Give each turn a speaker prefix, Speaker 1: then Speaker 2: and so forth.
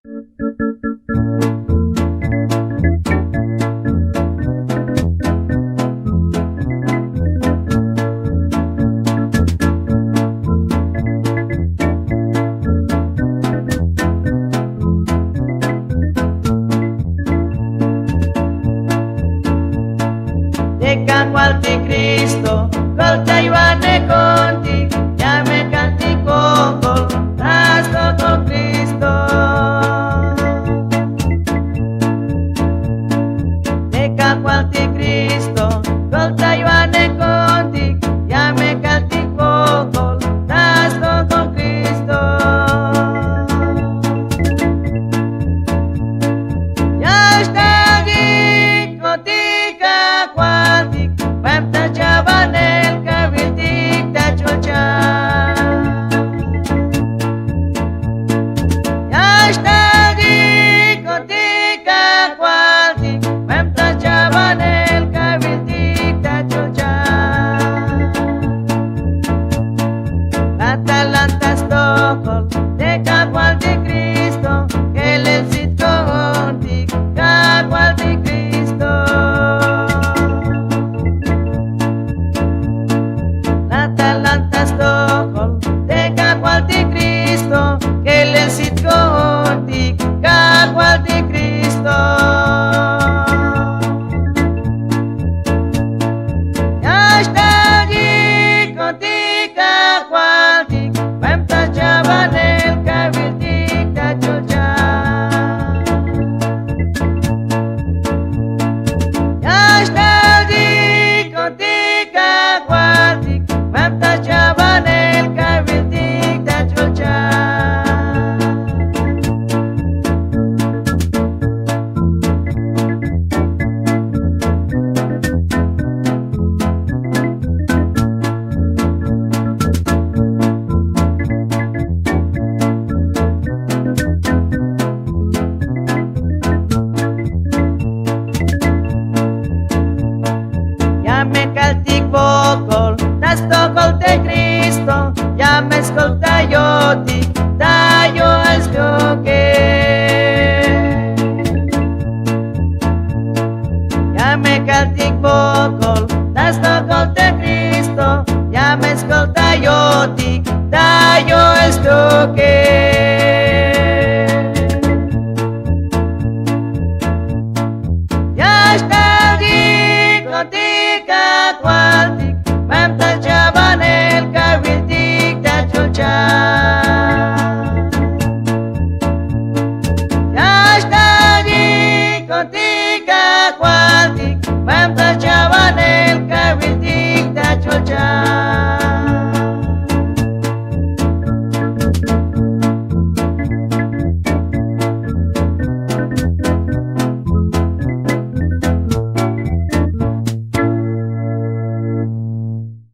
Speaker 1: De Cajwaltic Cristo, Coltaywanej Cuuntic, ya me canti coco, tasto con Cristo. De Cajwaltic Cristo, Coltaywanej Cuuntic, ya me canti coco, tasto con Cristo. Ya está aquí contigo, Cajwaltic, cuenta Cajwaltic, Cajwaltic, Tzeltal. Ya está aquí contigo, Cajwaltic, cuenta Cajwaltic, Cajwaltic, Tzeltal. Atalanta, Stockholm, de Cajwaltic Cristo, que le sit Cuuntic, Cajwaltic Cristo. Atalanta, Stockholm, de Cajwaltic Cristo, que le sit Cuuntic, Cajwaltic Cristo. Ya está allí contigo, Cajwaltic, cuenta Cajwaltic, Cajwaltic, Tzeltal. Ya está allí contigo, Cajwaltic, cuenta Cajwaltic, Cajwaltic, Tzeltal. Ya me caltic vocol, tasto colte Cristo, ya me escolta Cajwaltic, tayo Oxchuc. Ya me caltic vocol, tasto colte Cristo, ya me escolta Cajwaltic, tayo Oxchuc. Ya está allí contigo, Cajwaltic, cuenta Cajwaltic, Cajwaltic, Tzeltal. Ya está allí contigo, Cajwaltic,